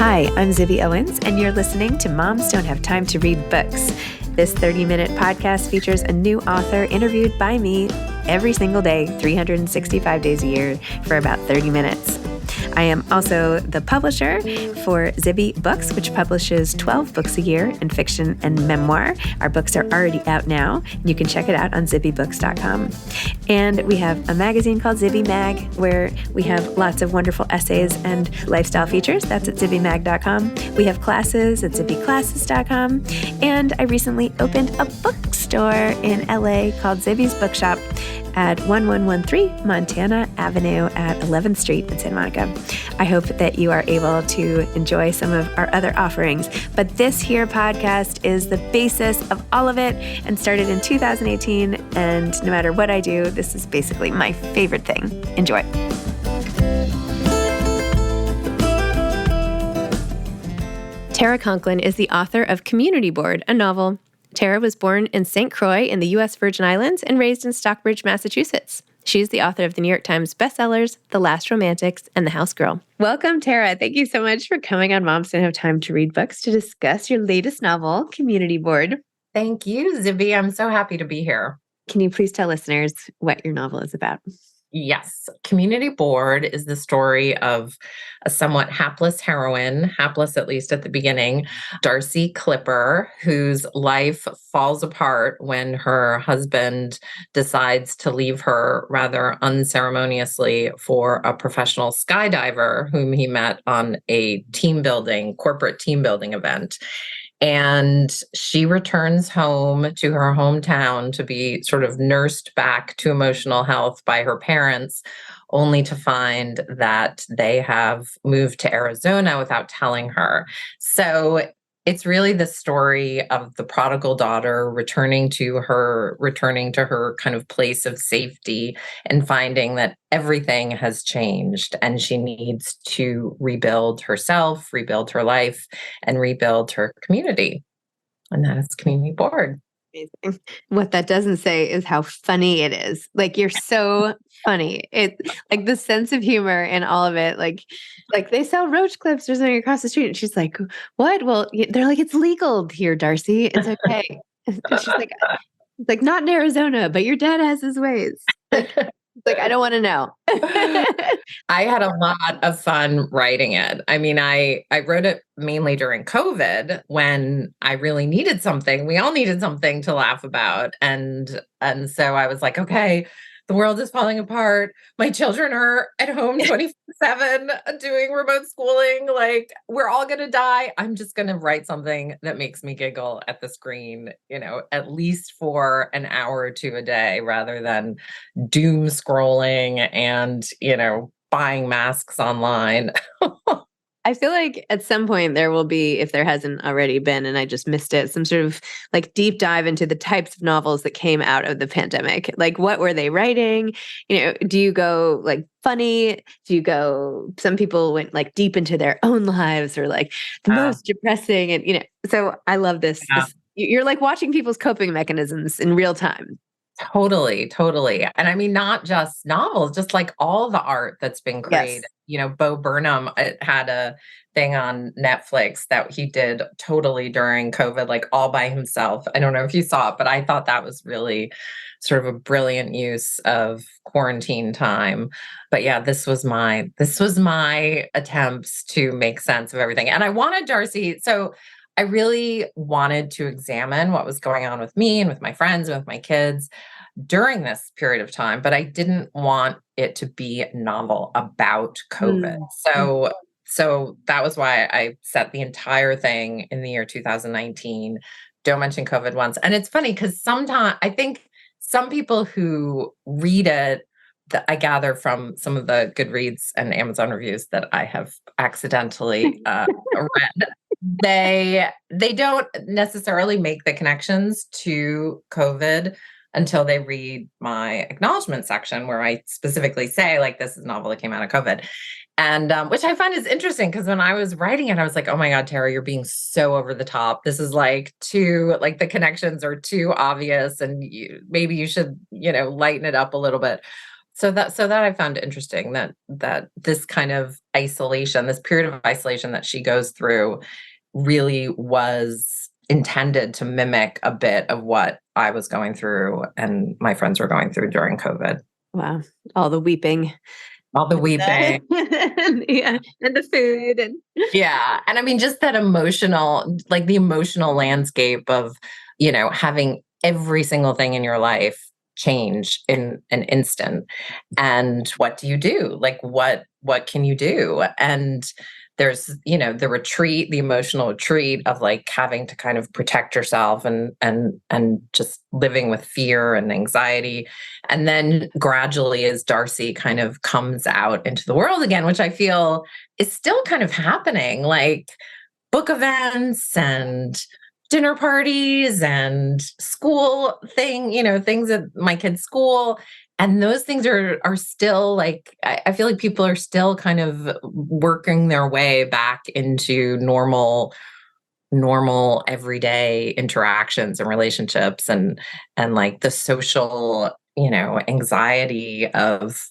Hi, I'm Zibby Owens, and you're listening to Moms Don't Have Time to Read Books. This 30-minute podcast features a new author interviewed by me every single day, 365 days a year, for about 30 minutes. I am also the publisher for Zibby Books, which publishes 12 books a year in fiction and memoir. Our books are already out now. You can check it out on zibbybooks.com. And we have a magazine called Zibby Mag, where we have lots of wonderful essays and lifestyle features. That's at zibbymag.com. We have classes at zibbyclasses.com. And I recently opened a bookstore in LA called Zibby's Bookshop at 1113 Montana Avenue at 11th Street in Santa Monica. I hope that you are able to enjoy some of our other offerings. But this here podcast is the basis of all of it and started in 2018. And no matter what I do, this is basically my favorite thing. Enjoy. Tara Conklin is the author of Community Board, a novel. Tara was born in St. Croix in the U.S. Virgin Islands and raised in Stockbridge, Massachusetts. She's the author of the New York Times bestsellers, The Last Romantics, and The House Girl. Welcome, Tara. Thank you so much for coming on Moms Don't Have Time to Read Books to discuss your latest novel, Community Board. Thank you, Zibby. I'm so happy to be here. Can you please tell listeners what your novel is about? Yes. Community Board is the story of a somewhat hapless heroine, hapless at least at the beginning, Darcy Clipper, whose life falls apart when her husband decides to leave her rather unceremoniously for a professional skydiver whom he met on a corporate team building event. And she returns home to her hometown to be sort of nursed back to emotional health by her parents, only to find that they have moved to Arizona without telling her. So it's really the story of the prodigal daughter returning to her kind of place of safety and finding that everything has changed and she needs to rebuild herself, rebuild her life, and rebuild her community. And that is Community Board. Amazing. What that doesn't say is how funny it is. Like, you're so funny. It like the sense of humor in all of it. Like they sell roach clips or something across the street. And she's like, what? Well, they're like, it's legal here, Darcy. It's okay. And she's like, it's like, not in Arizona, but your dad has his ways. Like, I don't want to know. I had a lot of fun writing it. I mean, I wrote it mainly during COVID when I really needed something. We all needed something to laugh about. And so I was like, okay, the world is falling apart. My children are at home 24/7 doing remote schooling. Like, we're all going to die. I'm just going to write something that makes me giggle at the screen, at least for an hour or two a day, rather than doom scrolling and, buying masks online. I feel like at some point there will be, if there hasn't already been, and I just missed it, some sort of like deep dive into the types of novels that came out of the pandemic. Like, what were they writing? Do you go like funny? Some people went like deep into their own lives or like the most depressing. And, so I love this. Yeah. You're like watching people's coping mechanisms in real time. Totally. And I mean, not just novels, just like all the art that's been created. Yes. Bo Burnham had a thing on Netflix that he did totally during COVID, like all by himself. I don't know if you saw it, but I thought that was really sort of a brilliant use of quarantine time. But yeah, this was my attempts to make sense of everything. And I wanted Darcy, so I really wanted to examine what was going on with me and with my friends and with my kids during this period of time, but I didn't want it to be a novel about COVID. So that was why I set the entire thing in the year 2019. Don't mention COVID once. And it's funny because sometimes I think some people who read it, that I gather from some of the Goodreads and Amazon reviews that I have accidentally read, they don't necessarily make the connections to COVID until they read my acknowledgement section where I specifically say, like, this is a novel that came out of COVID. And which I find is interesting because when I was writing it, I was like, oh my God, Tara, you're being so over the top. This is like the connections are too obvious and maybe you should, lighten it up a little bit. So that I found interesting, that this kind of isolation, this period of isolation that she goes through really was intended to mimic a bit of what I was going through and my friends were going through during COVID. Wow. All the weeping. All the weeping. Yeah. And the food and Yeah. And I mean, just that emotional, like the emotional landscape of, having every single thing in your life change in an instant. And what do you do? Like, what can you do? And there's, the retreat, the emotional retreat of like having to kind of protect yourself and just living with fear and anxiety. And then gradually as Darcy kind of comes out into the world again, which I feel is still kind of happening, like book events and dinner parties and school things at my kids' school. And those things are still like, I feel like people are still kind of working their way back into normal everyday interactions and relationships and like the social anxiety of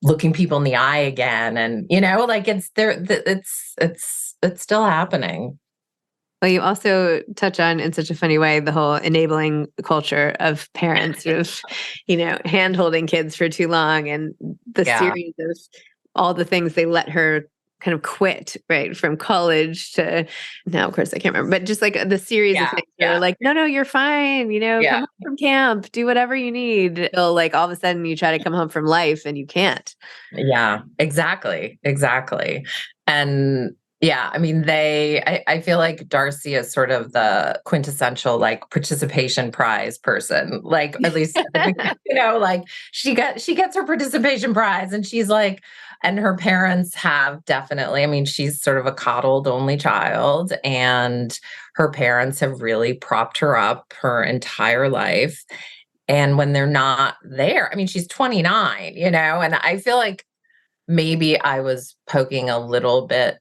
looking people in the eye again, and like it's there, it's still happening. well, you also touch on in such a funny way the whole enabling culture of parents sort of, hand holding kids for too long and the Yeah, series of all the things they let her kind of quit, right? From college to now, of course, I can't remember, but just like the series of yeah, things that are yeah, like, no, you're fine, come yeah, home from camp, do whatever you need. Till like all of a sudden you try to come home from life and you can't. yeah, exactly. And yeah, I mean, I feel like Darcy is sort of the quintessential like participation prize person. Like at least at the beginning, like she gets her participation prize and she's like, and her parents have definitely, I mean, she's sort of a coddled only child, and her parents have really propped her up her entire life. And when they're not there, I mean, she's 29, and I feel like maybe I was poking a little bit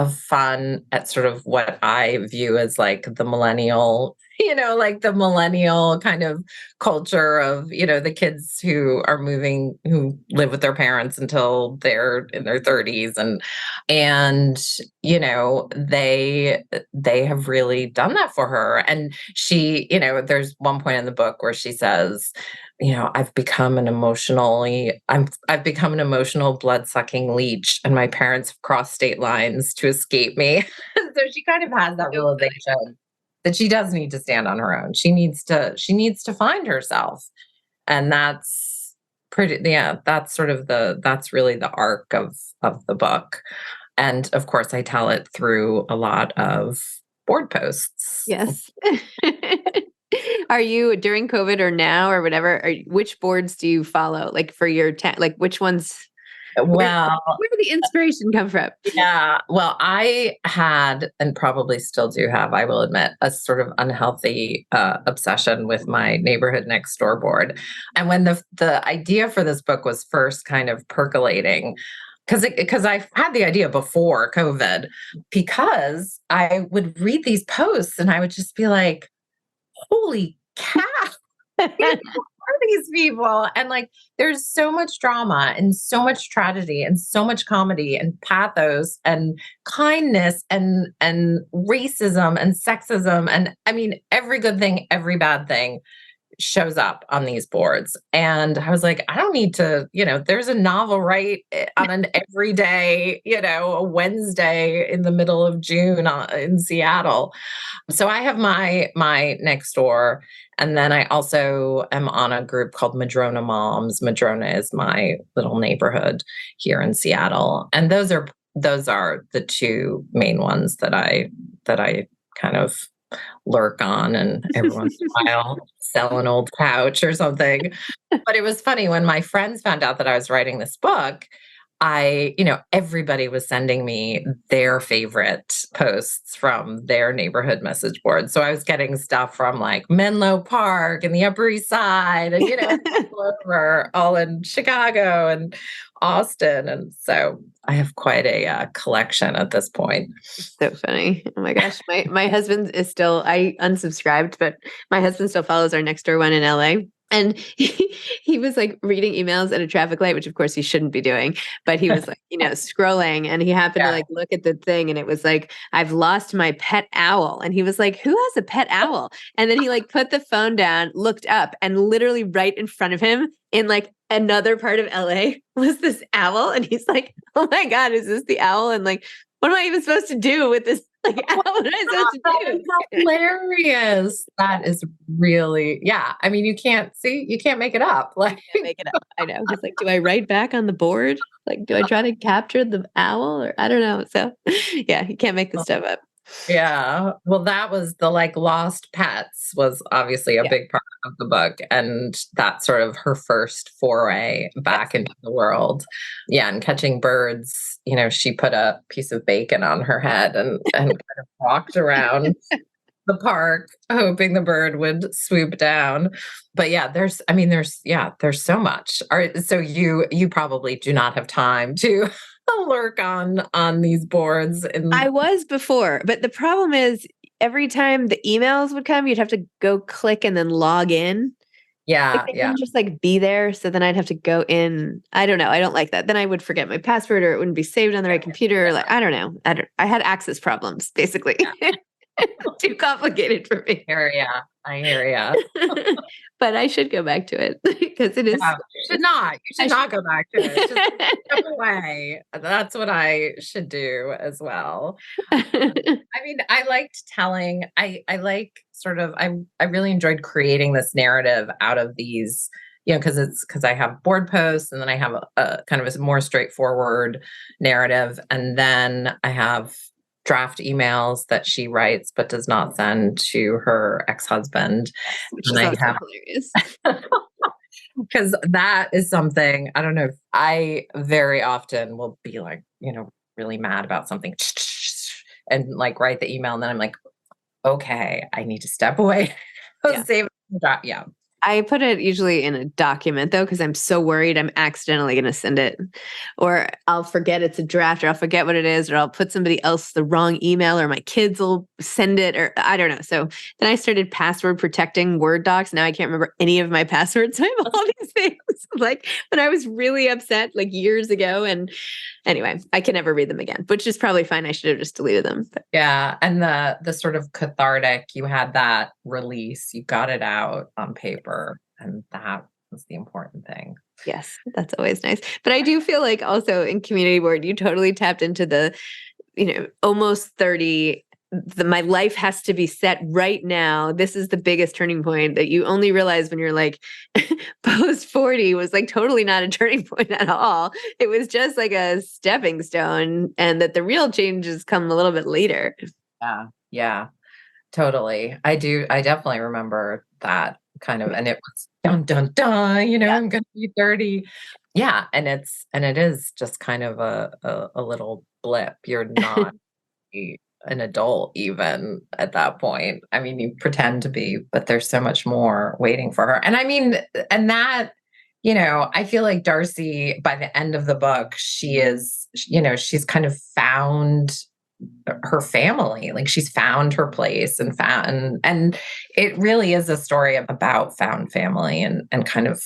of fun at sort of what I view as like the millennial, like the millennial kind of culture of, the kids who live with their parents until they're in their 30s, and they have really done that for her. And she, there's one point in the book where she says, I've become an emotional blood-sucking leech, and my parents have crossed state lines to escape me. So she kind of has that So funny. realization that she does need to stand on her own. She needs to find herself. And that's that's really the arc of the book. And of course I tell it through a lot of board posts. Yes. Are you during COVID or now or whatever? Which boards do you follow? Like for your like which ones? Well, Where did the inspiration come from? yeah. Well, I had, and probably still do have, I will admit, a sort of unhealthy obsession with my neighborhood next door board. And when the idea for this book was first kind of percolating, because I had the idea before COVID, because I would read these posts and I would just be like, holy cow. Are these people? And like, there's so much drama and so much tragedy and so much comedy and pathos and kindness and racism and sexism. And I mean, every good thing, every bad thing shows up on these boards. And I was like, I don't need to, there's a novel right on an everyday, a Wednesday in the middle of June in Seattle. So I have my next door, and then I also am on a group called Madrona Moms. Madrona is my little neighborhood here in Seattle, and those are the two main ones that I kind of lurk on, and every once in a while sell an old couch or something. But it was funny when my friends found out that I was writing this book. Everybody was sending me their favorite posts from their neighborhood message board. So I was getting stuff from like Menlo Park and the Upper East Side and, all over, all in Chicago and Austin. And so I have quite a collection at this point. So funny. Oh my gosh. My husband is still, I unsubscribed, but my husband still follows our next door one in LA. And he was like reading emails at a traffic light, which of course he shouldn't be doing, but he was like, scrolling, and he happened to like look at the thing, and it was like, I've lost my pet owl. And he was like, who has a pet owl? And then he like put the phone down, looked up, and literally right in front of him in like another part of LA was this owl. And he's like, oh my God, is this the owl? And like, what am I even supposed to do with this? Like, what am I supposed to do? That's hilarious. That is really, I mean, you can't make it up. Like, make it up. I know. He's like, do I write back on the board? Like, do I try to capture the owl, or I don't know. So yeah, you can't make this stuff up. Yeah. Well, that was the like lost pets was obviously a big part of the book. And that's sort of her first foray back into the world. Yeah. And catching birds, she put a piece of bacon on her head and kind of walked around the park hoping the bird would swoop down. But yeah, there's so much. So you probably do not have time to lurk on these boards. I was before, but the problem is every time the emails would come, you'd have to go click and then log in. Yeah, They wouldn't just like be there. So then I'd have to go in. I don't know. I don't like that. Then I would forget my password, or it wouldn't be saved on the right computer. Like, I don't know. I had access problems, basically. Too complicated for me. I hear ya. But I should go back to it because it is. You should not. You should not go back to it. Just step away. That's what I should do as well. I mean, I liked telling. I like sort of. I really enjoyed creating this narrative out of these. Because I have board posts, and then I have a kind of a more straightforward narrative, and then I have draft emails that she writes but does not send to her ex-husband. Which is also hilarious. Because that is something, I don't know, I very often will be like, really mad about something and like write the email, and then I'm like, okay, I need to step away. Save it. Yeah. I put it usually in a document though, because I'm so worried I'm accidentally going to send it, or I'll forget it's a draft, or I'll forget what it is, or I'll put somebody else the wrong email, or my kids will send it, or I don't know. So then I started password protecting Word docs. Now I can't remember any of my passwords. I have all these things like when I was really upset like years ago. And anyway, I can never read them again, which is probably fine. I should have just deleted them. But. Yeah. And the sort of cathartic, you had that release, you got it out on paper. And that was the important thing. Yes, that's always nice. But I do feel like also in community board, you totally tapped into the, almost 30. My life has to be set right now. This is the biggest turning point that you only realize when you're like post 40 was like totally not a turning point at all. It was just like a stepping stone, and that the real changes come a little bit later. Yeah, totally. I definitely remember that kind of, and it was dun dun dun, I'm gonna be 30. Yeah. And it is just kind of a little blip. You're not an adult even at that point. I mean, you pretend to be, but there's so much more waiting for her. And I mean, and that, I feel like Darcy, by the end of the book, she is, she's kind of found her family, like she's found her place and it really is a story about found family and kind of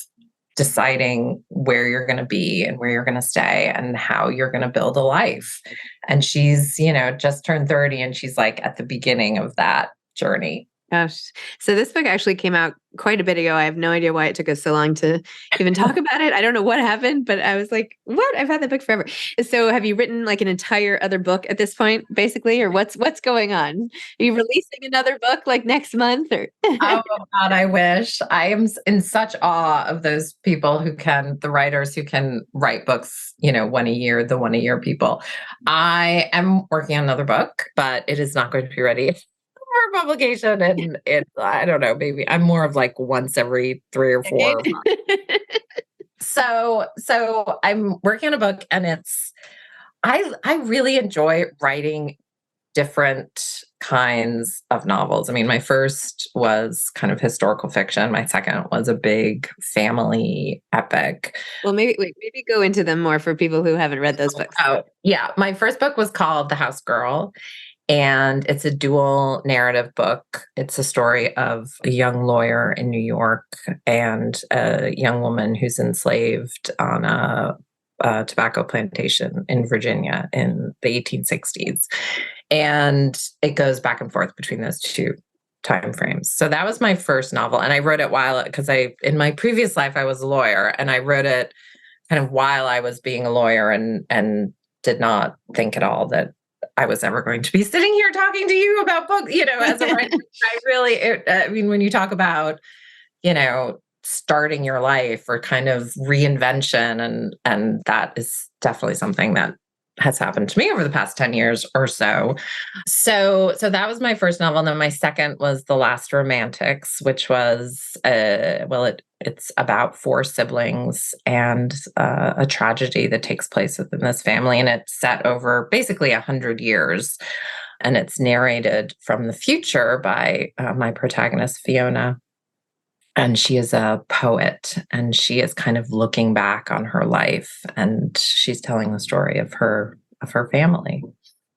deciding where you're going to be and where you're going to stay and how you're going to build a life. And she's, just turned 30, and she's like at the beginning of that journey. Gosh. So this book actually came out quite a bit ago. I have no idea why it took us so long to even talk about it. I don't know what happened, but I was like, what? I've had that book forever. So have you written like an entire other book at this point, basically, or what's going on? Are you releasing another book like next month, or? Oh God, I wish. I am in such awe of those people the writers who can write books, one a year, the one a year people. I am working on another book, but it is not going to be ready for publication, and I don't know, maybe I'm more of like once every 3 or 4 months. So I'm working on a book, and I really enjoy writing different kinds of novels. I mean, my first was kind of historical fiction. My second was a big family epic. Well, maybe go into them more for people who haven't read those books. Oh, yeah. My first book was called The House Girl. And it's a dual narrative book. It's a story of a young lawyer in New York and a young woman who's enslaved on a tobacco plantation in Virginia in the 1860s. And it goes back and forth between those two time frames. So that was my first novel. And I wrote it because in my previous life, I was a lawyer, and I wrote it kind of while I was being a lawyer, and did not think at all that I was ever going to be sitting here talking to you about books, as a writer. I mean, when you talk about, starting your life or kind of reinvention, and that is definitely something that has happened to me over the past 10 years or so. So that was my first novel. And then my second was The Last Romantics, which was, it's about four siblings and a tragedy that takes place within this family. And it's set over basically 100 years. And it's narrated from the future by my protagonist, Fiona. And she is a poet, and she is kind of looking back on her life, and she's telling the story of her family.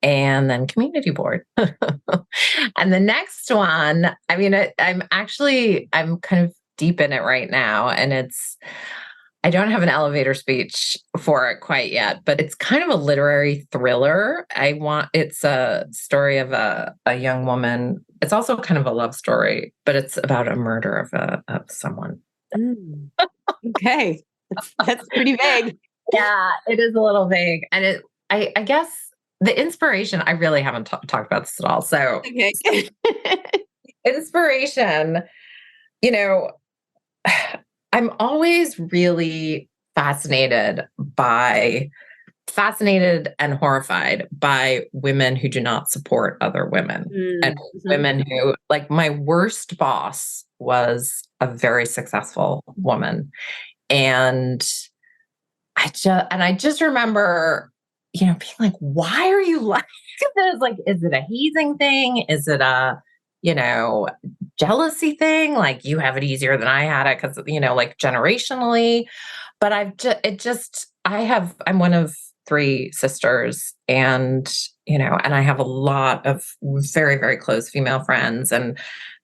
And then Community Board. And the next one, I mean, I'm kind of deep in it right now, and I don't have an elevator speech for it quite yet, but it's kind of a literary thriller. It's a story of a young woman. It's also kind of a love story, but it's about a murder of someone. Okay. That's pretty vague. Yeah, it is a little vague. And I guess the inspiration, I really haven't talked about this at all. So Okay. inspiration, I'm always really fascinated and horrified by women who do not support other women, and women who, like, my worst boss was a very successful woman. And I just remember, being like, why are you like this? Like, is it a hazing thing? Is it a, jealousy thing? Like, you have it easier than I had it because, like, generationally. But I'm one of three sisters, and, and I have a lot of very, very close female friends, and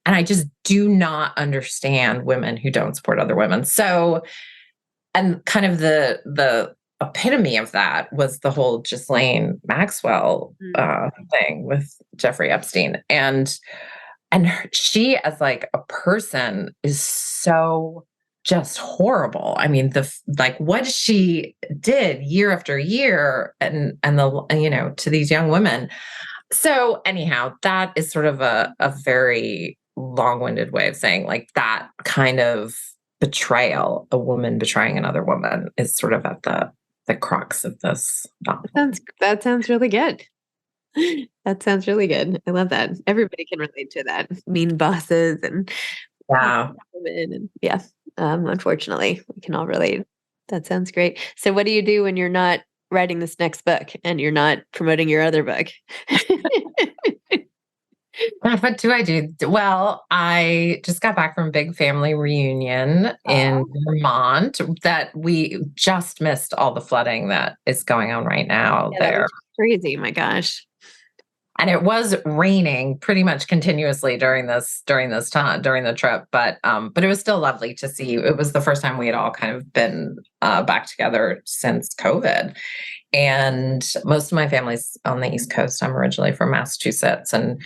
I just do not understand women who don't support other women. So, and kind of the epitome of that was the whole Ghislaine Maxwell thing with Jeffrey Epstein. And she, as like a person, is so just horrible. I mean, what she did year after year, and to these young women. So anyhow, that is sort of a very long-winded way of saying, like, that kind of betrayal, a woman betraying another woman, is sort of at the crux of this novel. That sounds really good. That sounds really good. I love that. Everybody can relate to that. Mean bosses and women, and unfortunately, we can all relate. That sounds great. So what do you do when you're not writing this next book and you're not promoting your other book? What do I do? Well, I just got back from a big family reunion in Vermont that we just missed all the flooding that is going on right now there. That was crazy. My gosh. And it was raining pretty much continuously during the trip, but it was still lovely to see. It was the first time we had all kind of been back together since COVID. And most of my family's on the East Coast. I'm originally from Massachusetts, and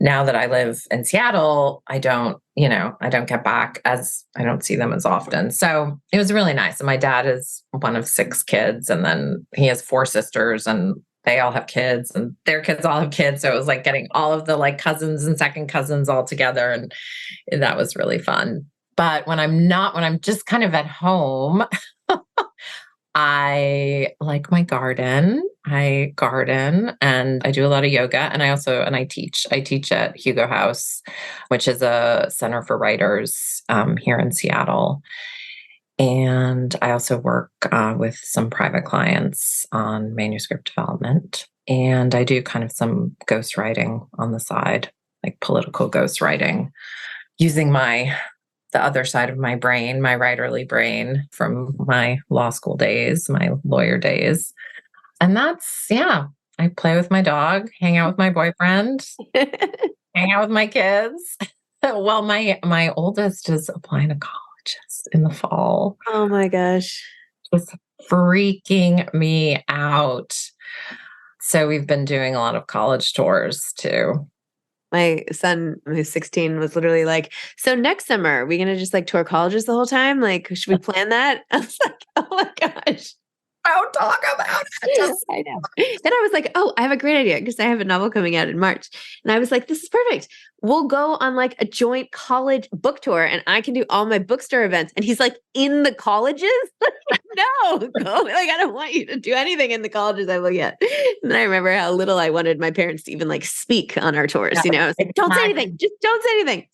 now that I live in Seattle, I don't get back, as I don't see them as often. So it was really nice. And my dad is one of 6 kids, and then he has 4 sisters, and they all have kids, and their kids all have kids. So it was like getting all of the like cousins and second cousins all together. And that was really fun. But when I'm just kind of at home, I like my garden. I garden, and I do a lot of yoga, and I teach. I teach at Hugo House, which is a center for writers here in Seattle. And I also work with some private clients on manuscript development. And I do kind of some ghostwriting on the side, like political ghostwriting, using the other side of my brain, my writerly brain from my law school days, my lawyer days. And I play with my dog, hang out with my boyfriend, hang out with my kids. Well, my oldest is applying to colleges in the fall. Oh my gosh. It's freaking me out. So we've been doing a lot of college tours too. My son, who's 16, was literally like, so next summer, are we going to just like tour colleges the whole time? Like, should we plan that? I was like, oh my gosh. Don't talk about it. Just I know. Then I was like, oh, I have a great idea because I have a novel coming out in March. And I was like, this is perfect. We'll go on like a joint college book tour and I can do all my bookstore events. And he's like, in the colleges? Like, no, go. Like, I don't want you to do anything in the colleges I look at. And then I remember how little I wanted my parents to even like speak on our tours. You know, I was like, don't say anything. Just don't say anything.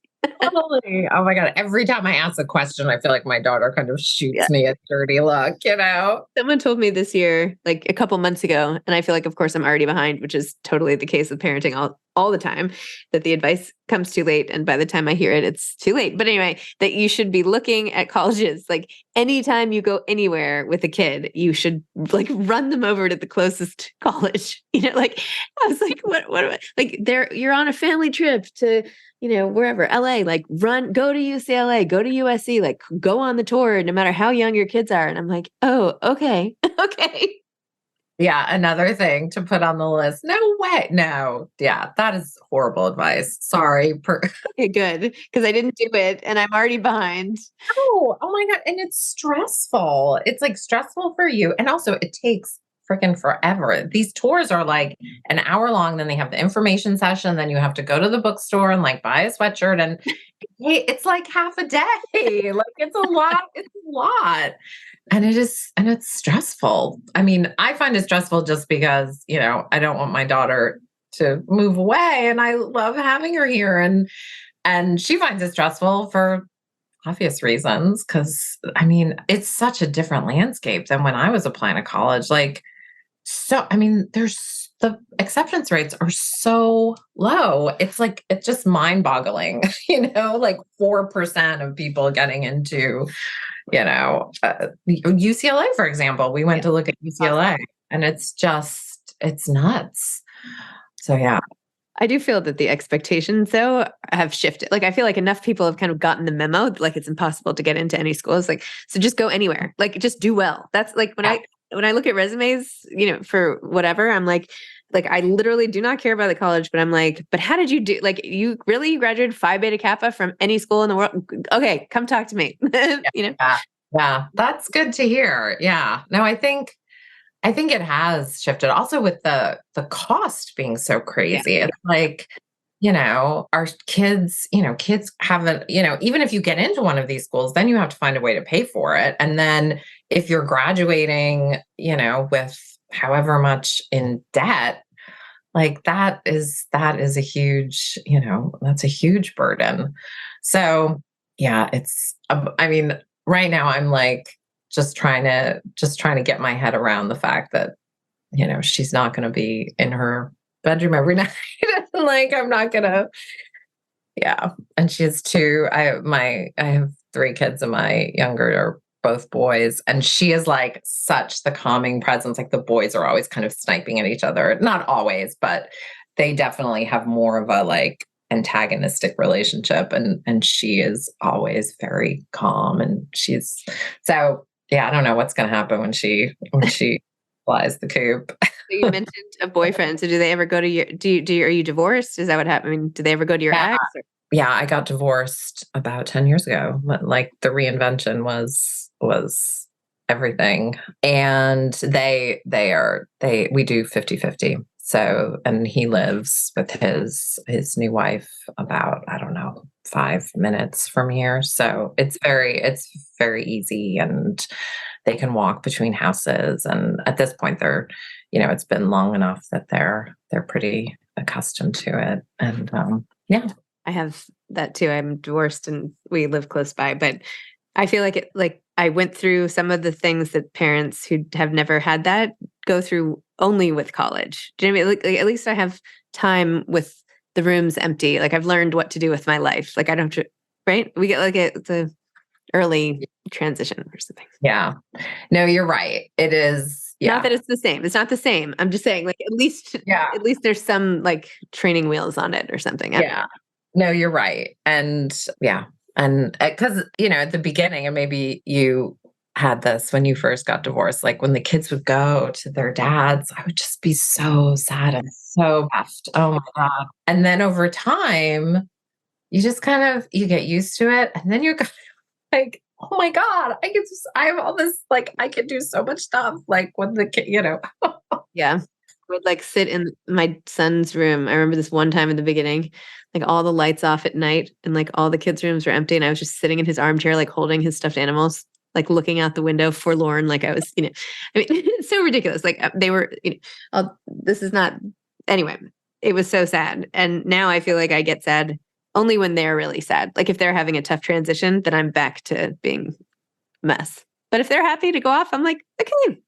totally. Oh my God. Every time I ask a question, I feel like my daughter kind of shoots me a dirty look, you know? Someone told me this year, like a couple months ago, and I feel like, of course, I'm already behind, which is totally the case with parenting all the time, that the advice comes too late. And by the time I hear it, it's too late. But anyway, that you should be looking at colleges. Like anytime you go anywhere with a kid, you should like run them over to the closest college. You know, like I was like, what, like you're on a family trip to, you know, wherever, LA, like go to UCLA, go to USC, like go on the tour, no matter how young your kids are. And I'm like, oh, okay. Okay. Yeah. Another thing to put on the list. No way. No. Yeah. That is horrible advice. Sorry. Okay, good. Because I didn't do it and I'm already behind. Oh my God. And it's stressful. It's like stressful for you. And also it takes freaking forever. These tours are like an hour long. Then they have the information session. Then you have to go to the bookstore and like buy a sweatshirt. And hey, it's like half a day. Like it's a lot. It's a lot. And it's stressful. I mean, I find it stressful just because, you know, I don't want my daughter to move away and I love having her here. And she finds it stressful for obvious reasons. Cause I mean, it's such a different landscape than when I was applying to college. Like, so, I mean, the acceptance rates are so low. It's like, it's just mind boggling, you know, like 4% of people getting into, you know, UCLA, for example. We went to look at UCLA and it's nuts. So, yeah. I do feel that the expectations, though, have shifted. Like, I feel like enough people have kind of gotten the memo, like it's impossible to get into any schools. Like, so just go anywhere. Like, just do well. That's like when I look at resumes, you know, for whatever, I'm like I literally do not care about the college, but I'm like, but how did you do? Like, you graduated Phi Beta Kappa from any school in the world? Okay, come talk to me. You know? Yeah, that's good to hear. Yeah. No, I think it has shifted also with the cost being so crazy. Yeah. It's like, you know, our kids, you know, kids haven't, you know, even if you get into one of these schools, then you have to find a way to pay for it. And then if you're graduating, you know, with however much in debt, like that is a huge, you know, that's a huge burden. So yeah, I mean, right now I'm like, just trying to get my head around the fact that, you know, she's not going to be in her bedroom every night. Like, I'm not going to, yeah. And she has I have 3 kids and my younger are both boys. And she is like such the calming presence. Like the boys are always kind of sniping at each other. Not always, but they definitely have more of a like antagonistic relationship. And she is always very calm. And so yeah, I don't know what's going to happen when she flies the coop. So you mentioned a boyfriend. So do they ever go to your, are you divorced? Is that what happened? I mean, do they ever go to your ex? Or? Yeah, I got divorced about 10 years ago. Like the reinvention was everything. And we do 50-50. So, and he lives with his new wife about, I don't know, 5 minutes from here. So it's very easy and they can walk between houses. And at this point they're, you know, it's been long enough that they're pretty accustomed to it. And yeah. I have that too. I'm divorced and we live close by, but I feel like I went through some of the things that parents who have never had that go through only with college. Do you know what I mean? Like, at least I have time with the rooms empty. Like I've learned what to do with my life. Like I don't, right? We get like the early transition or something. Yeah, no, you're right. It is Not Yeah. that it's the same. It's not the same. I'm just saying, like, Yeah. at least there's some like training wheels on it or something. I don't know. Yeah. No, you're right. And yeah. And because, at the beginning, and maybe you had this when you first got divorced, like when the kids would go to their dads, I would just be so sad and so left. Oh my God. And then over time, you just kind of you get used to it. And then you're like, oh my God, I have all this, like, I can do so much stuff. Like when the kid. Yeah. I would like sit in my son's room. I remember this one time in the beginning, like all the lights off at night and like all the kids' rooms were empty. And I was just sitting in his armchair, like holding his stuffed animals, like looking out the window forlorn. Like I was, I mean, it's so ridiculous. Like they were, this is not, anyway, it was so sad. And now I feel like I get sad only when they're really sad. Like if they're having a tough transition, then I'm back to being a mess. But if they're happy to go off, I'm like, okay.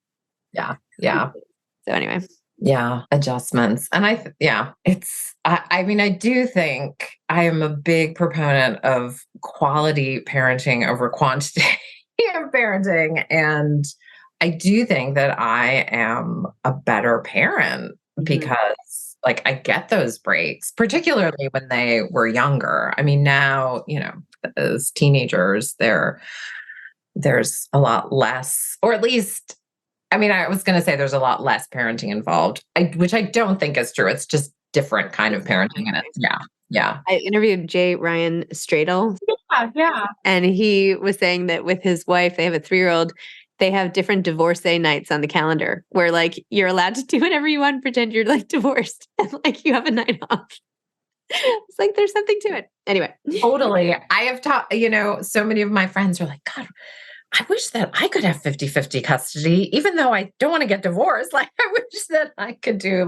Yeah. Yeah. So anyway. Yeah, adjustments. And I mean, I do think I am a big proponent of quality parenting over quantity of parenting. And I do think that I am a better parent because like I get those breaks, particularly when they were younger. I mean, now, as teenagers, there's a lot less, or at least I mean, I was going to say there's a lot less parenting involved, which I don't think is true. It's just different kind of parenting. And yeah. I interviewed J. Ryan Stradle. Yeah. And he was saying that with his wife, they have a 3-year-old, they have different divorcee nights on the calendar where like you're allowed to do whatever you want, pretend you're like divorced and like you have a night off. It's like there's something to it. Anyway. Totally. I have taught, so many of my friends are like, God, I wish that I could have 50-50 custody, even though I don't want to get divorced. Like, I wish that I could do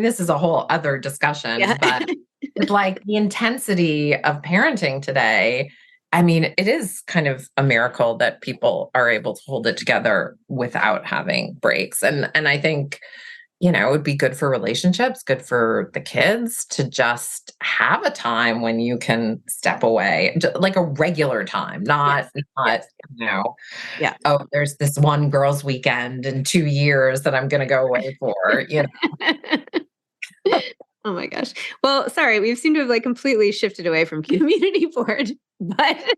this is a whole other discussion, but with like the intensity of parenting today, I mean, it is kind of a miracle that people are able to hold it together without having breaks. And I think, it would be good for relationships, good for the kids to just have a time when you can step away, like a regular time, not, oh, there's this one girls' weekend in 2 years that I'm going to go away for, Oh my gosh. Well, sorry, we seem to have like completely shifted away from community board, but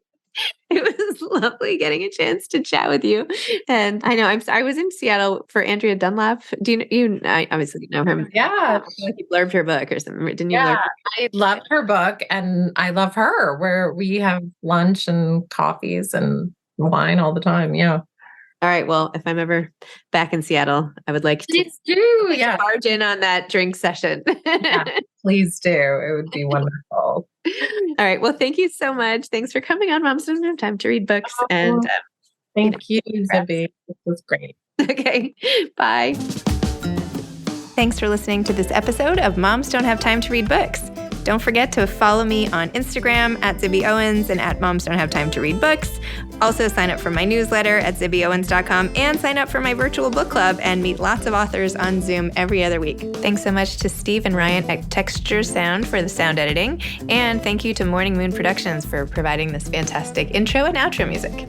it was lovely getting a chance to chat with you. And I know I was in Seattle for Andrea Dunlap. Do I obviously know her. Yeah. Like you blurbed her book or something. Didn't you? Yeah, I loved her book and I love her, where we have lunch and coffees and wine all the time. Yeah. All right. Well, if I'm ever back in Seattle, I would like to Please do. Yeah. barge in on that drink session. Yeah, please do. It would be wonderful. All right. Well, thank you so much. Thanks for coming on Moms Don't Have Time to Read Books. And thank you, Zibby. This was great. Okay. Bye. Thanks for listening to this episode of Moms Don't Have Time to Read Books. Don't forget to follow me on Instagram at Zibby Owens and at Moms Don't Have Time to Read Books. Also sign up for my newsletter at zibbyowens.com and sign up for my virtual book club and meet lots of authors on Zoom every other week. Thanks so much to Steve and Ryan at Texture Sound for the sound editing. And thank you to Morning Moon Productions for providing this fantastic intro and outro music.